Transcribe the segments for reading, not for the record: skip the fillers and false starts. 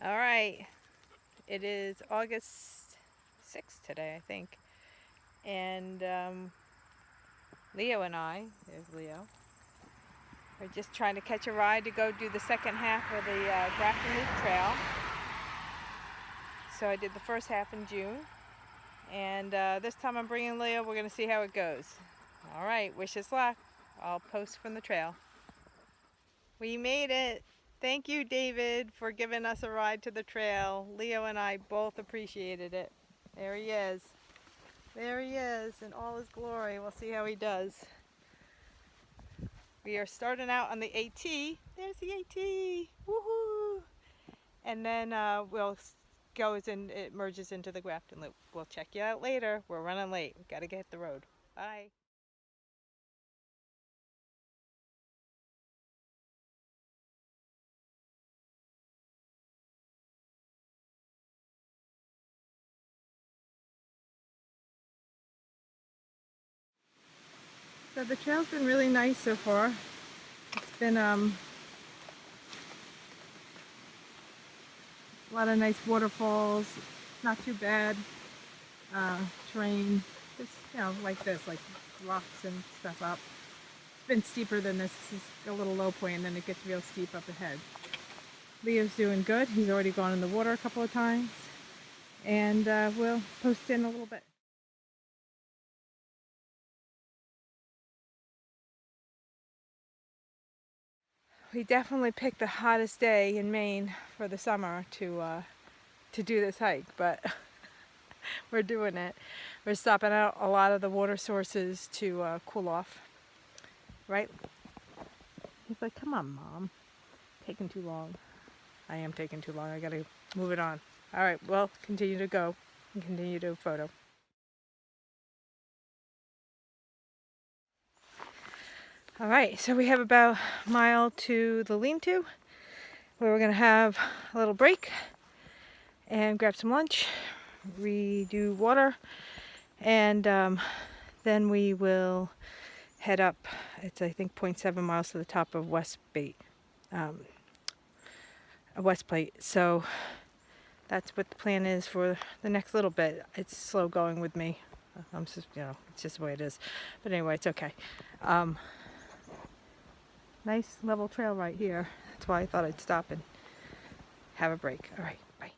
All right, it is August 6th today, I think, and Leo and I, there's Leo, are just trying to catch a ride to go do the second half of the Grafton Loop Trail. So I did the first half in June, and this time I'm bringing Leo. We're going to see how it goes. All right, wish us luck. I'll post from the trail. We made it. Thank you, David, for giving us a ride to the trail. Leo and I both appreciated it. There he is. There he is in all his glory. We'll see how he does. We are starting out on the AT. There's the AT. Woohoo! And then it merges into the Grafton Loop. We'll check you out later. We're running late. We've got to get hit the road. Bye. So the trail's been really nice so far. It's been a lot of nice waterfalls, not too bad. Terrain, just like this, like rocks and stuff up. It's been steeper than this. This is a little low point, and then it gets real steep up ahead. Leo's doing good. He's already gone in the water a couple of times, and we'll post in a little bit. We definitely picked the hottest day in Maine for the summer to do this hike, but we're doing it. We're stopping at a lot of the water sources to cool off. Right? He's like, come on, Mom. Taking too long. I am taking too long. I gotta move it on. All right, well, continue to go and continue to photo. All right, so we have about a mile to the lean-to, where we're gonna have a little break and grab some lunch, redo water, and then we will head up. It's, I think, 0.7 miles to the top of Westpate. So that's what the plan is for the next little bit. It's slow going with me. I'm just, it's just the way it is. But anyway, it's okay. Nice level trail right here. That's why I thought I'd stop and have a break. All right, bye.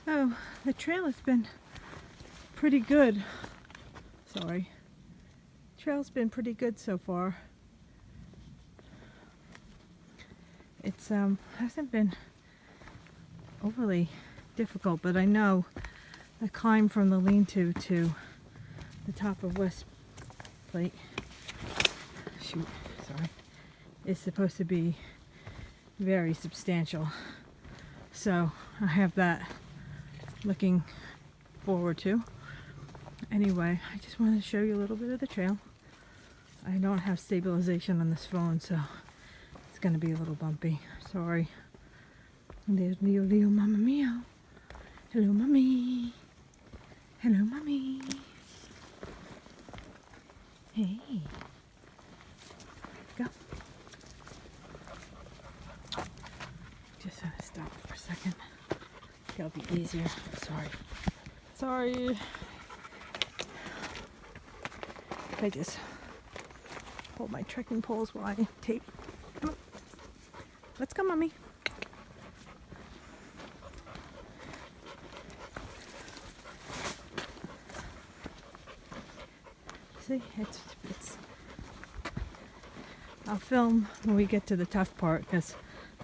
So the trail has been pretty good. Sorry. Trail's been pretty good so far. It's hasn't been overly difficult, but I know the climb from the lean-to to the top of Westpate, is supposed to be very substantial. So I have that looking forward to. Anyway, I just wanted to show you a little bit of the trail. I don't have stabilization on this phone, so it's going to be a little bumpy. Sorry. And there's Leo, Leo, Mamma Mia. Hello, Mommy. Hello, Mommy. Hey. Go. Just want to stop for a second. It'll be easier. Sorry. I just hold my trekking poles while I tape. Come on. Let's go, Mommy. See, it's I'll film when we get to the tough part, because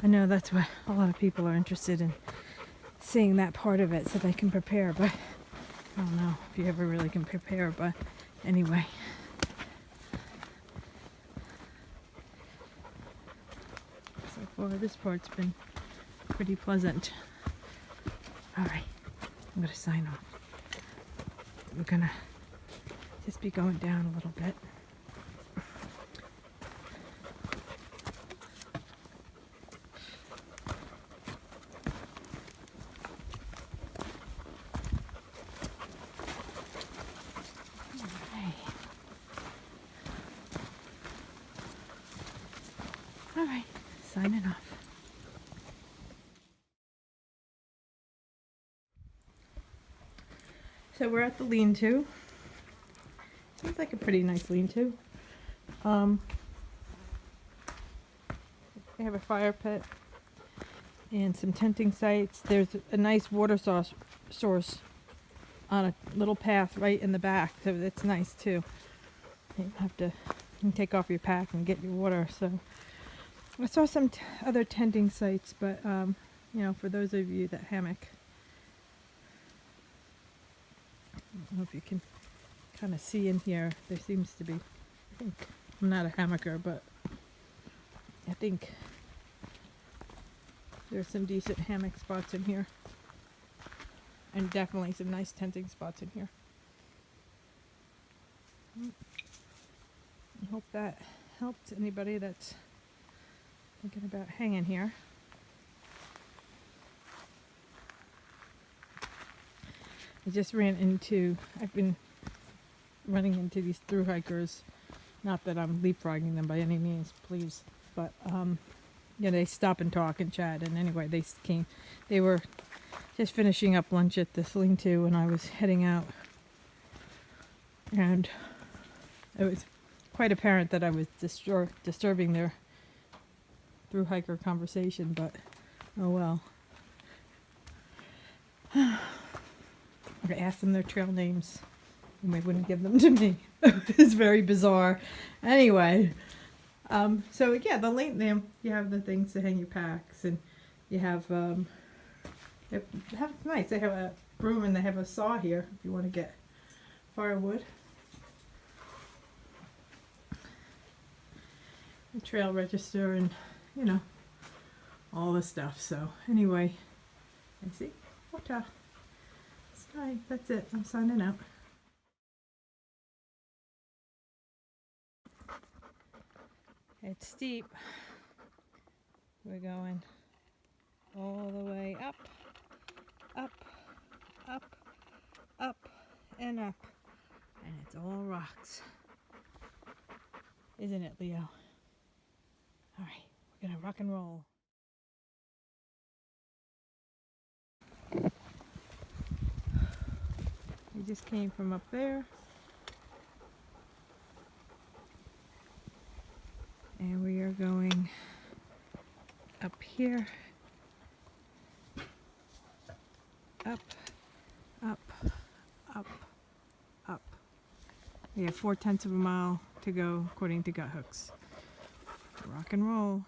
I know that's what a lot of people are interested in, seeing that part of it so they can prepare. But I don't know if you ever really can prepare, but anyway. So far this part's been pretty pleasant. All right, I'm gonna sign off. We're gonna just be going down a little bit. signing off. So we're at the lean-to. Seems like a pretty nice lean-to. They have a fire pit and some tenting sites. There's a nice water source on a little path right in the back, so that's nice too. You can take off your pack and get your water. So I saw some other tenting sites, but you know, for those of you that hammock, I don't know if you can kind of see in here. There seems to be, I think, I'm not a hammocker, but I think there's some decent hammock spots in here. And definitely some nice tenting spots in here. I hope that helped anybody that's thinking about hanging here. I've been running into these thru hikers. Not that I'm leapfrogging them by any means, please. But, yeah, they stop and talk and chat. And anyway, they were just finishing up lunch at this lean-to when I was heading out. And it was quite apparent that I was disturbing their thru hiker conversation, but oh well. I asked them their trail names, and they wouldn't give them to me. It's very bizarre. Anyway, so yeah, the lean, you have the things to hang your packs, and you have nice. They have a broom and they have a saw here if you want to get firewood. The trail register and, you know, all the stuff. So anyway, I see water. Sky. That's it. I'm signing out. It's steep. We're going all the way up, up, up, up, and up. And it's all rocks. Isn't it, Leo? All right, we're gonna rock and roll. We just came from up there. And we are going up here. Up, up, up, up. We have 4/10 of a mile to go according to gut hooks. Rock and roll.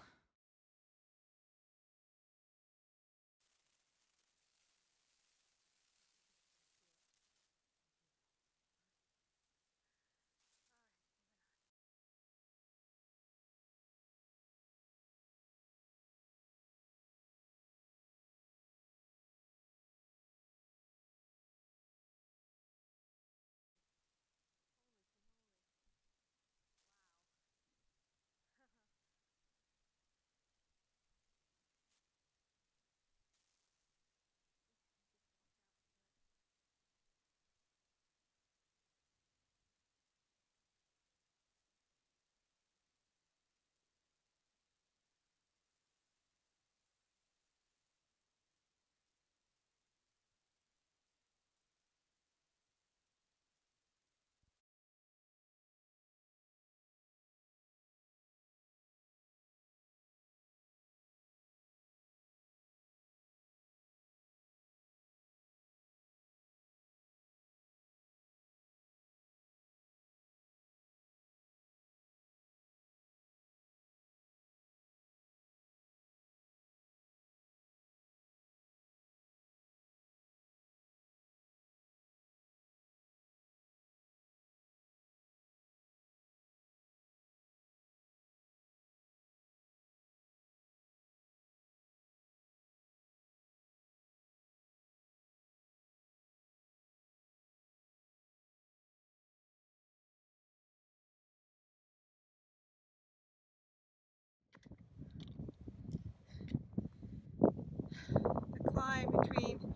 The climb between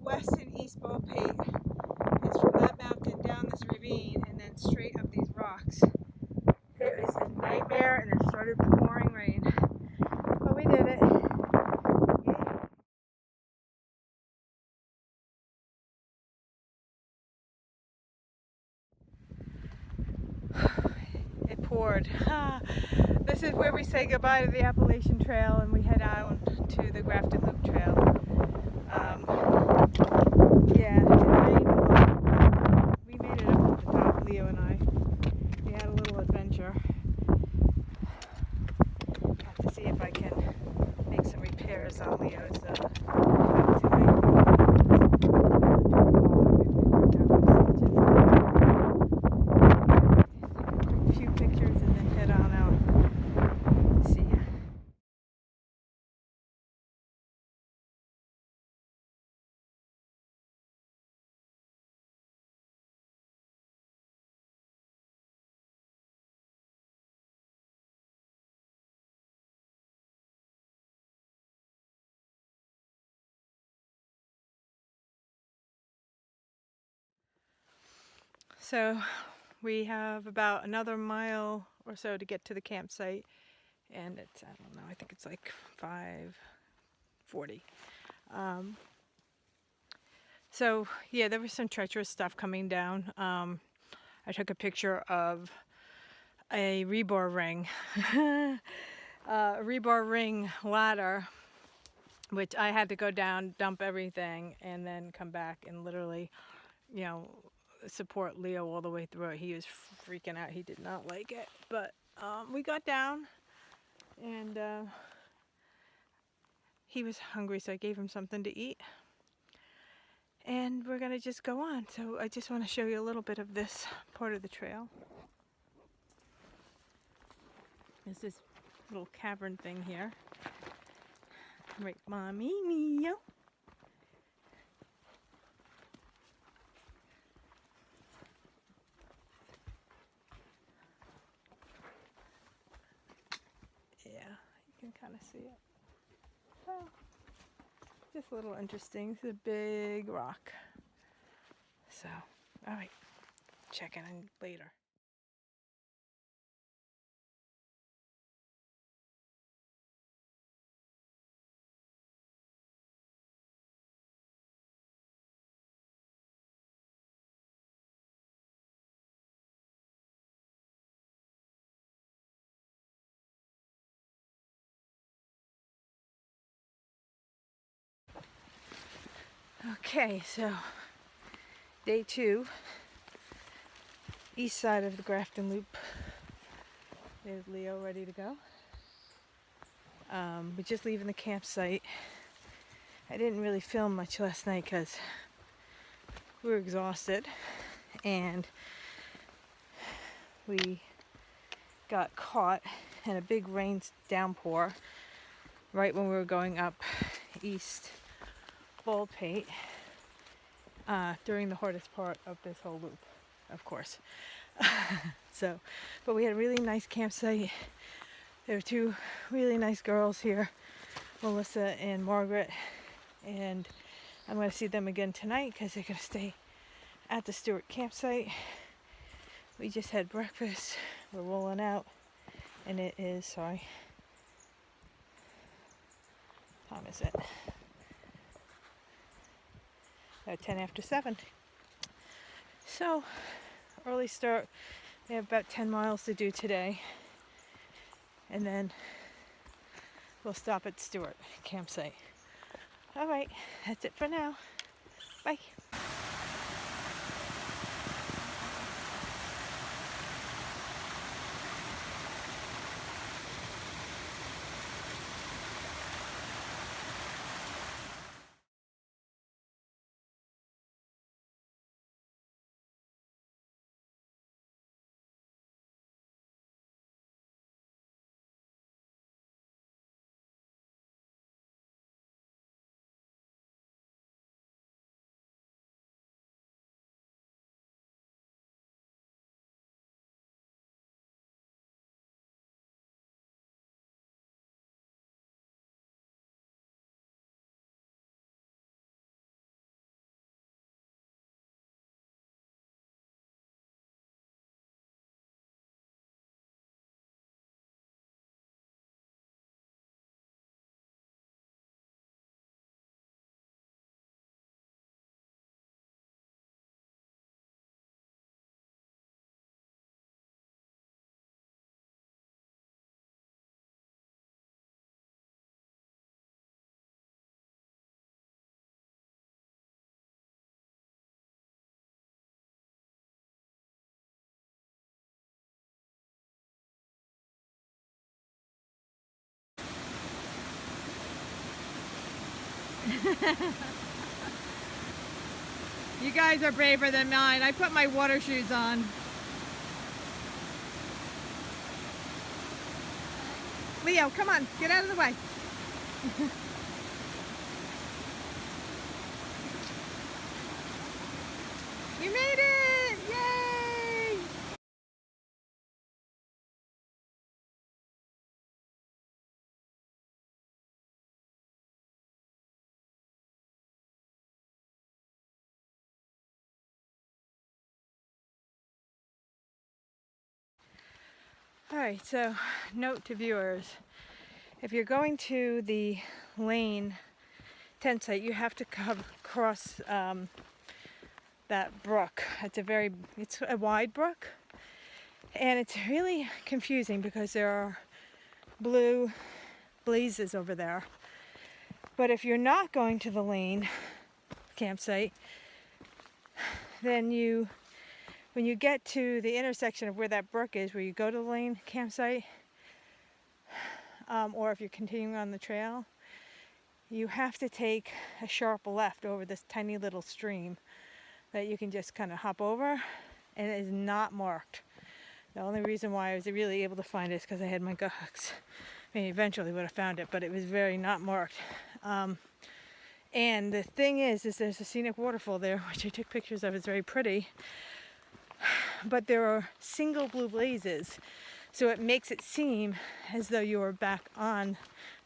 West and East Baldpate is from that mountain down this ravine and then straight up these rocks. It was a nightmare and it started pouring rain. But we Ford. This is where we say goodbye to the Appalachian Trail and we head out to the Grafton Loop Trail. Yeah, it rained a lot, but we made it up to the top, Leo and I. We had a little adventure. Have to see if I can make some repairs on Leo's a few pictures and then head on out. See ya. So we have about another mile or so to get to the campsite, and it's, I don't know, I think it's like 5:40. So yeah, there was some treacherous stuff coming down. I took a picture of a rebar ring, a rebar ring ladder, which I had to go down, dump everything, and then come back and literally, you know, support Leo all the way through it. He was freaking out. He did not like it, but we got down, and he was hungry, so I gave him something to eat, and we're gonna just go on. So I just want to show you a little bit of this part of the trail. There's this little cavern thing here. Right, mommy, Mio. Yeah, you can kind of see it. So, just a little interesting. It's a big rock. So, all right, checking in later. Okay, so day 2, east side of the Grafton Loop. There's Leo ready to go. We're just leaving the campsite. I didn't really film much last night because we were exhausted, and we got caught in a big rain downpour right when we were going up East Baldpate during the hardest part of this whole loop, of course. So, but we had a really nice campsite. There were 2 really nice girls here, Melissa and Margaret, and I'm going to see them again tonight because they're going to stay at the Stewart campsite. We just had breakfast. We're rolling out, and it is, sorry, what time is it? 10 after 7. So, early start. We have about 10 miles to do today, and then we'll stop at Stewart campsite. All right, that's it for now. Bye. You guys are braver than mine. I put my water shoes on. Leo, come on, get out of the way. You made it! Yay! Alright, so note to viewers, if you're going to the Lane tent site, you have to cross that brook. It's a wide brook, and it's really confusing because there are blue blazes over there. But if you're not going to the Lane campsite, then when you get to the intersection of where that brook is, where you go to the Lane campsite, or if you're continuing on the trail, you have to take a sharp left over this tiny little stream that you can just kind of hop over, and it is not marked. The only reason why I was really able to find it is because I had my hooks. I mean, eventually would have found it, but it was very not marked. And the thing is there's a scenic waterfall there, which I took pictures of. It's very pretty, but there are single blue blazes, so it makes it seem as though you are back on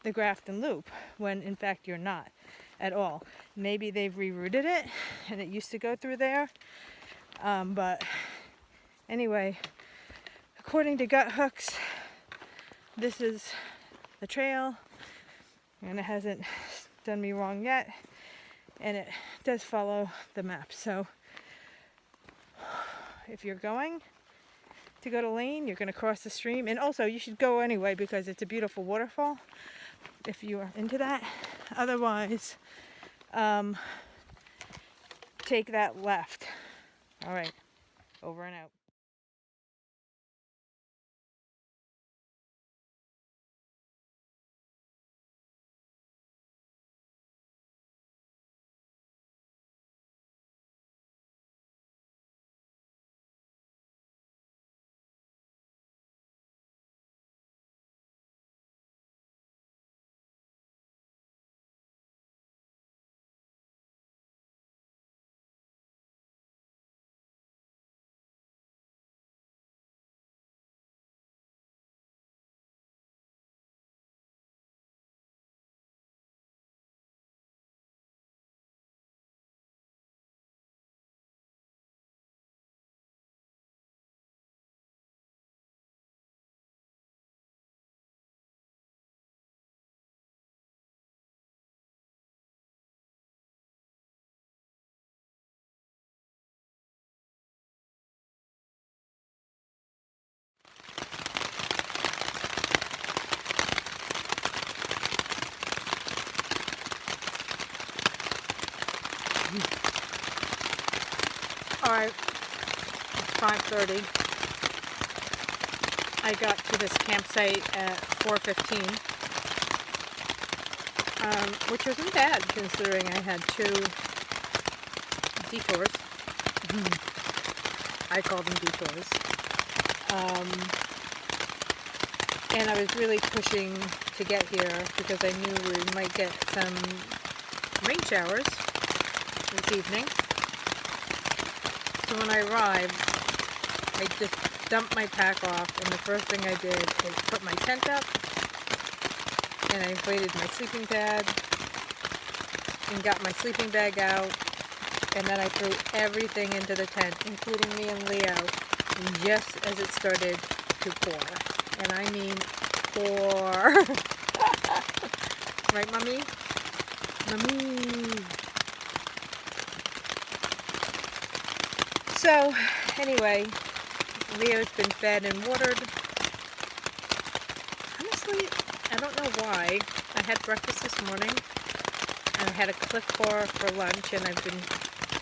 the Grafton Loop, when in fact you're not at all. Maybe they've rerouted it and it used to go through there, but anyway, according to gut hooks, this is the trail, and it hasn't done me wrong yet, and it does follow the map. So if you're going to go to Lane, you're going to cross the stream, and also you should go anyway because it's a beautiful waterfall if you are into that. Otherwise, take that left. All right, over and out. All right, it's 5:30. I got to this campsite at 4:15, which wasn't bad considering I had 2 detours. I call them detours. And I was really pushing to get here because I knew we might get some rain showers this evening. So when I arrived, I just dumped my pack off, and the first thing I did was put my tent up, and I inflated my sleeping pad, and got my sleeping bag out, and then I threw everything into the tent, including me and Leo, just as it started to pour. And I mean pour. Right, Mommy? Mommy! So, anyway, Leo's been fed and watered. Honestly, I don't know why. I had breakfast this morning, and I had a Click Bar for lunch, and I've been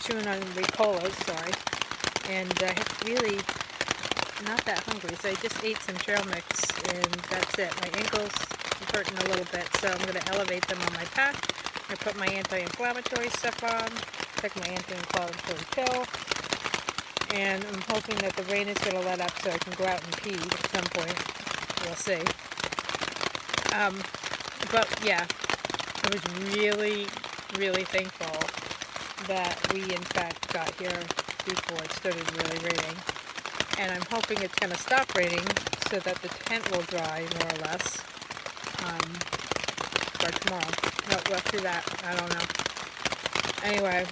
chewing on Ricolas, sorry, and I have really not that hungry, so I just ate some trail mix, and that's it. My ankles are hurting a little bit, so I'm going to elevate them on my pack I put my anti-inflammatory stuff on, took my anti-inflammatory pill, and I'm hoping that the rain is going to let up so I can go out and pee at some point. We'll see. But yeah, I was really, really thankful that we in fact got here before it started really raining. And I'm hoping it's going to stop raining so that the tent will dry more or less by tomorrow. No, after that, I don't know. Anyway,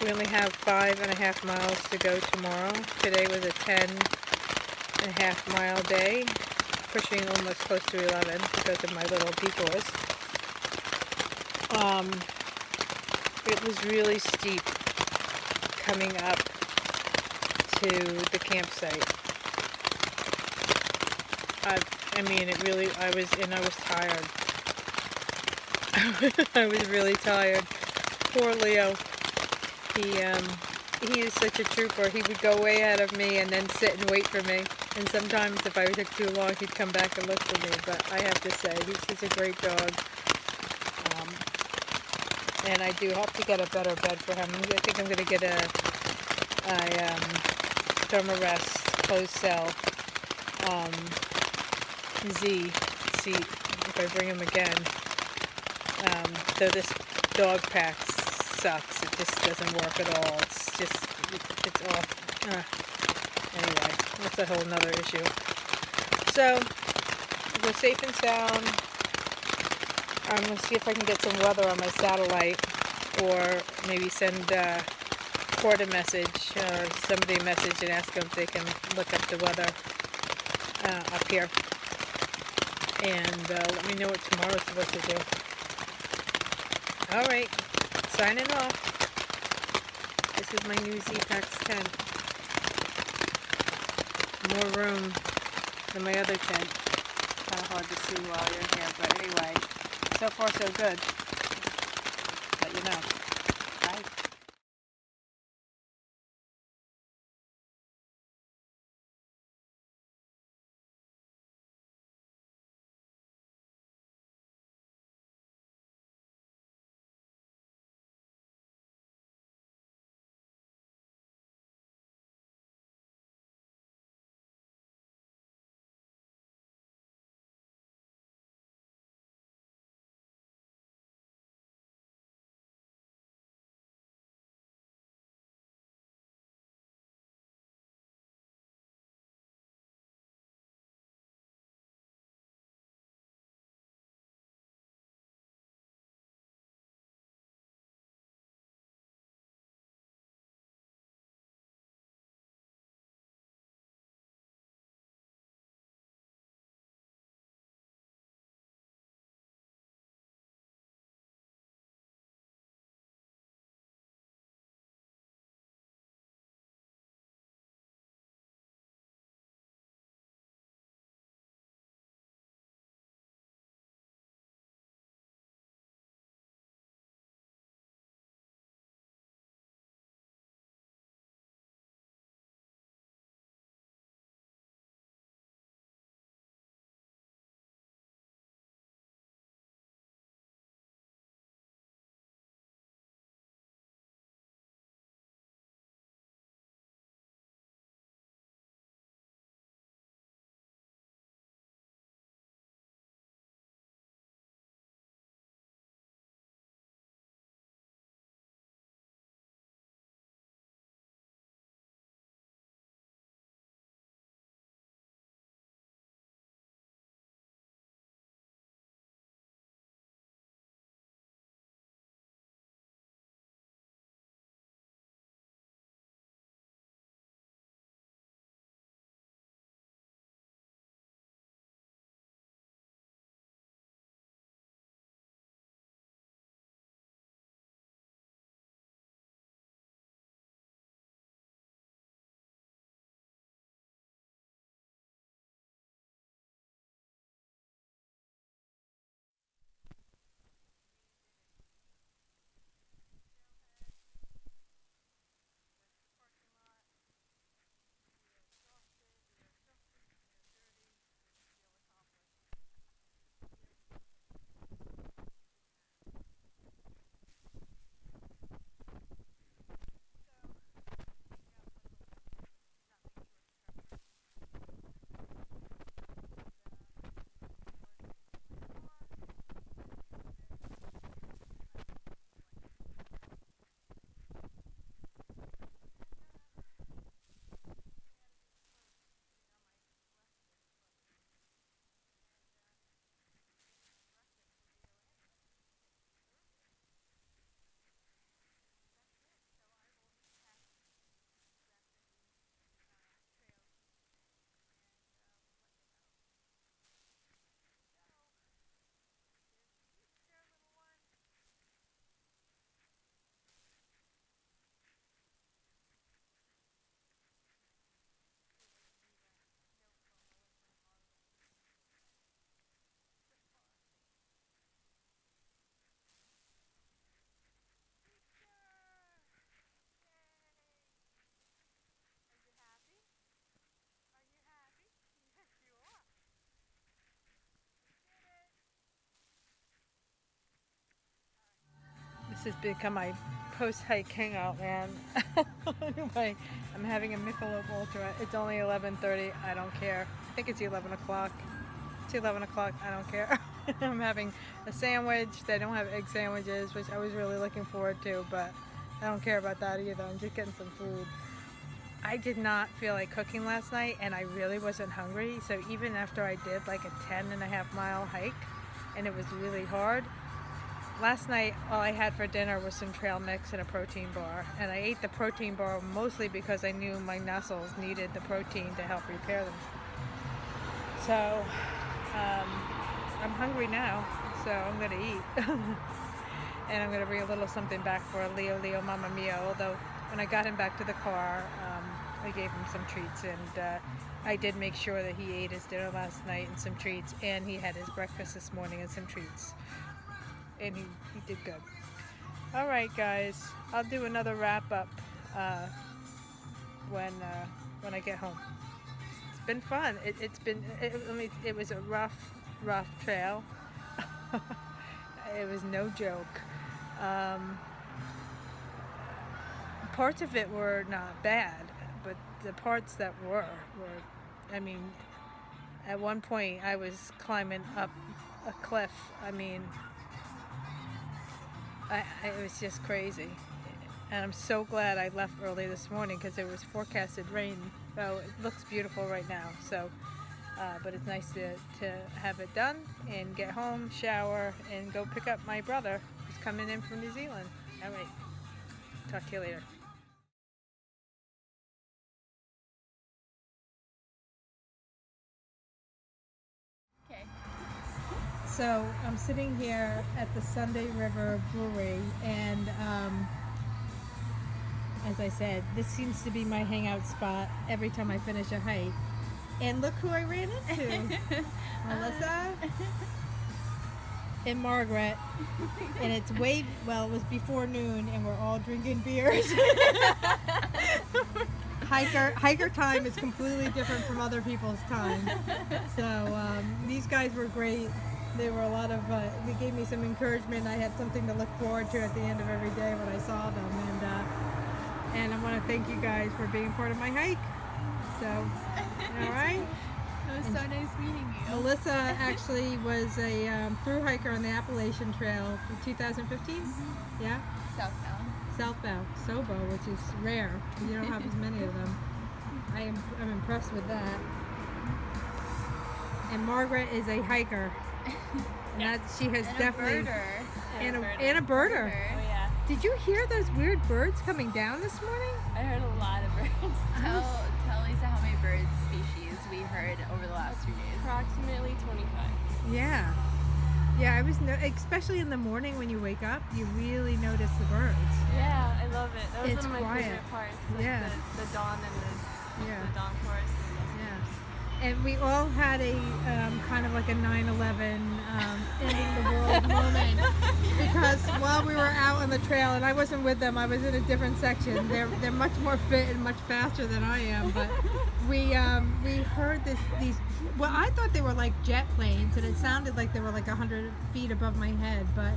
we only have 5.5 miles to go tomorrow. Today was a 10.5 mile day, pushing almost close to 11 because of my little detours. It was really steep coming up to the campsite. I mean, it really, I was tired. I was really tired. Poor Leo. He is such a trooper. He would go way ahead of me and then sit and wait for me. And sometimes if I took too long, he'd come back and look for me. But I have to say, he's a great dog. And I do hope to get a better bed for him. I think I'm going to get a Thermarest closed cell Z seat if I bring him again. Though this dog pack sucks. It just doesn't work at all. It's off. Anyway, that's a whole nother issue. So, we're safe and sound. I'm going to see if I can get some weather on my satellite, or maybe send Court a message, or somebody a message, and ask them if they can look up the weather up here. And let me know what tomorrow's supposed to do. Alright, signing off. This is my new Z-Pax tent. More room than my other tent. Kind of hard to see while you're in here, but anyway, so far so good. Let you know. Bye. has become my post-hike hangout, man. Anyway, I'm having a Michelob Ultra. It's only 11:30. I don't care. I think it's 11 o'clock. It's 11 o'clock. I don't care. I'm having a sandwich. They don't have egg sandwiches, which I was really looking forward to, but I don't care about that either. I'm just getting some food. I did not feel like cooking last night, and I really wasn't hungry. So even after I did like a 10.5-mile hike, and it was really hard, last night all I had for dinner was some trail mix and a protein bar. And I ate the protein bar mostly because I knew my muscles needed the protein to help repair them. So I'm hungry now, so I'm gonna eat. And I'm gonna bring a little something back for Leo Mamma Mia, although when I got him back to the car, I gave him some treats, and I did make sure that he ate his dinner last night and some treats, and he had his breakfast this morning and some treats, and he did good. All right, guys, I'll do another wrap up when I get home. It's been fun. It was a rough trail. It was no joke. Parts of it were not bad, but the parts that were, I mean, at one point I was climbing up a cliff. I mean, it was just crazy. And I'm so glad I left early this morning because there was forecasted rain. So it looks beautiful right now. So, but it's nice to have it done and get home, shower, and go pick up my brother who's coming in from New Zealand. All right, talk to you later. So I'm sitting here at the Sunday River Brewery, and as I said, this seems to be my hangout spot every time I finish a hike. And look who I ran into. Melissa and Margaret. And it's it was before noon, and we're all drinking beers. Hiker time is completely different from other people's time. So these guys were great. They were a lot of, they gave me some encouragement. I had something to look forward to at the end of every day when I saw them. And I want to thank you guys for being part of my hike. So, all right. It was so nice meeting you. Melissa actually was a through hiker on the Appalachian Trail for 2015. Mm-hmm. Yeah? Southbound. Sobo, which is rare. You don't have as many of them. I'm impressed with that. And Margaret is a hiker. And that she has and definitely a birder. Oh yeah. Did you hear those weird birds coming down this morning? I heard a lot of birds. Tell Lisa how many bird species we heard over the last few days. Approximately 25. Yeah. Yeah, especially in the morning when you wake up, you really notice the birds. Yeah, I love it. That was It's one of my quiet. favorite parts. Like Yeah. the dawn and Yeah. the dawn chorus. And we all had a kind of like a 9/11 ending the world moment, because while we were out on the trail, and I wasn't with them, I was in a different section. They're much more fit and much faster than I am, but we heard these. Well, I thought they were like jet planes, and it sounded like they were like 100 feet above my head, but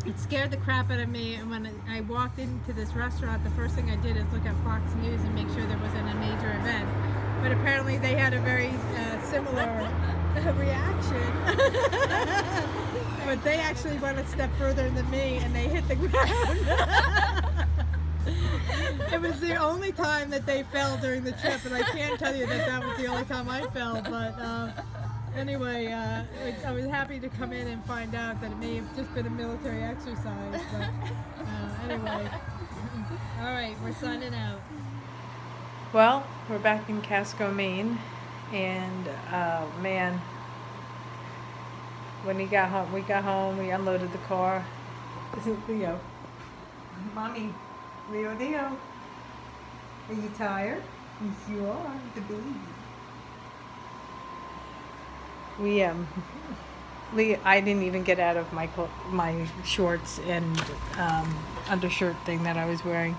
it scared the crap out of me. And when I walked into this restaurant, the first thing I did is look at Fox News and make sure there wasn't a major event. But apparently they had a very similar reaction. But they actually went a step further than me, and they hit the ground. It was the only time that they fell during the trip, and I can't tell you that was the only time I fell. But anyway, I was happy to come in and find out that it may have just been a military exercise. But anyway, all right, we're signing out. Well, we're back in Casco, Maine, and man, when we got home, we unloaded the car. This is Leo. Mommy, Leo. Are you tired? Yes, you are, the baby. I didn't even get out of my shorts and undershirt thing that I was wearing.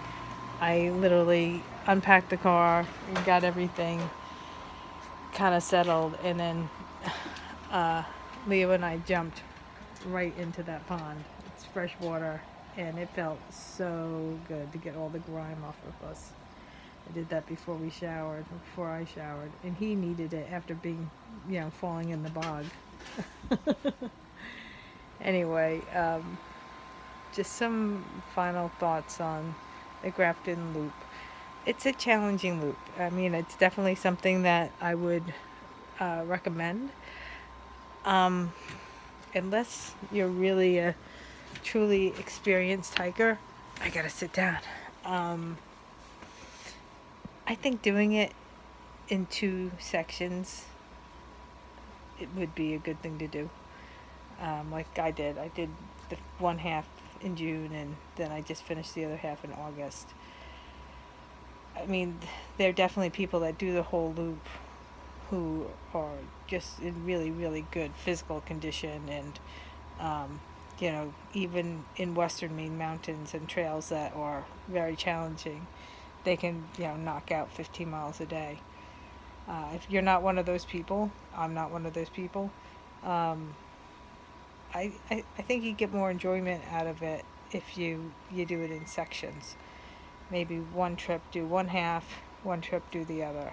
I literally unpacked the car and got everything kind of settled, and then Leo and I jumped right into that pond. It's fresh water, and it felt so good to get all the grime off of us. I did that before we showered, before I showered, and he needed it after being, falling in the bog. Anyway, just some final thoughts on the Grafton Loop. It's a challenging loop. I mean, it's definitely something that I would recommend. Unless you're really a truly experienced hiker, I gotta sit down. I think doing it in 2 sections, it would be a good thing to do. Like I did. I did the one half in June, and then I just finished the other half in August. I mean, there are definitely people that do the whole loop who are just in really, really good physical condition, and even in Western Maine mountains and trails that are very challenging, they can, knock out 15 miles a day. If you're not one of those people, I'm not one of those people. I think you get more enjoyment out of it if you do it in sections. Maybe one trip do one half, one trip do the other.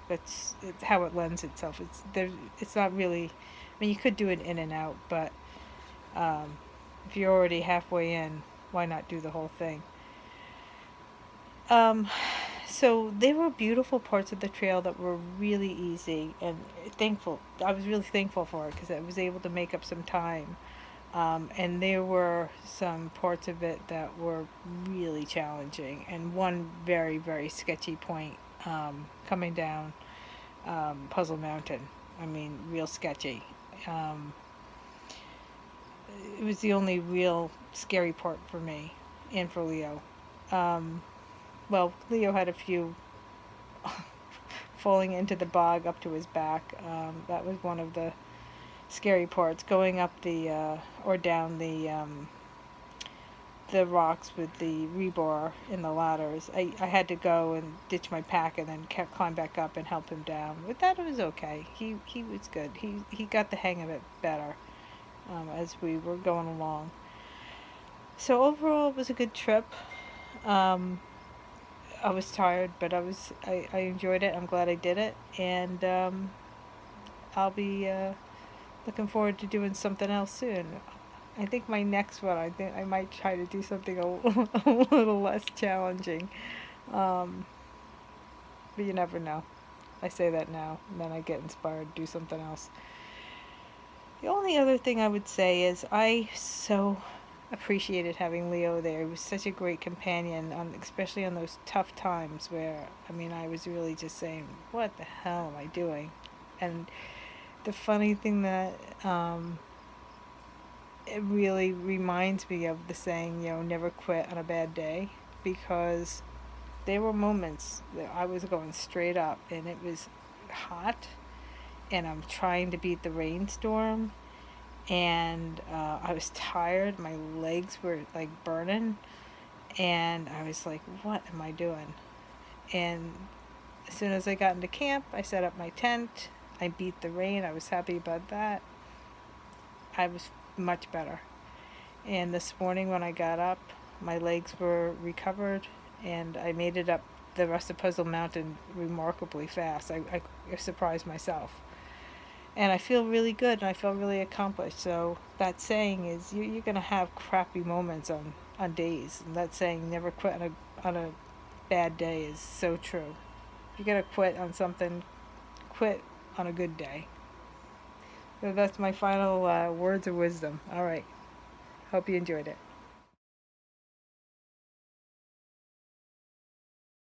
It's how it lends itself. It's not really. I mean, you could do it in and out, but if you're already halfway in, why not do the whole thing? So there were beautiful parts of the trail that were really easy, and I was really thankful for it because I was able to make up some time. And there were some parts of it that were really challenging, and one very, very sketchy point coming down Puzzle Mountain. I mean, real sketchy. It was the only real scary part for me and for Leo. Well, Leo had a few falling into the bog up to his back. That was one of the scary parts, going up or down the rocks with the rebar in the ladders. I had to go and ditch my pack and then climb back up and help him down. But that was okay. He was good. He got the hang of it better as we were going along. So overall, it was a good trip. I was tired, but I enjoyed it. I'm glad I did it, and I'll be looking forward to doing something else soon. I think my next one, I think I might try to do something a little less challenging, but you never know. I say that now, and then I get inspired to do something else. The only other thing I would say is I so appreciated having Leo there. He was such a great companion, especially on those tough times where, I mean, I was really just saying, what the hell am I doing? And the funny thing that it really reminds me of the saying, never quit on a bad day, because there were moments that I was going straight up and it was hot and I'm trying to beat the rainstorm, and I was tired, my legs were like burning, and I was like, what am I doing? And as soon as I got into camp, I set up my tent, I beat the rain, I was happy about that. I was much better. And this morning when I got up, my legs were recovered, and I made it up the rest of Puzzle Mountain remarkably fast. I surprised myself. And I feel really good, and I feel really accomplished. So that saying is, you're going to have crappy moments on days. And that saying, never quit on a bad day, is so true. If you're going to quit on something, quit on a good day. So that's my final words of wisdom. All right. Hope you enjoyed it.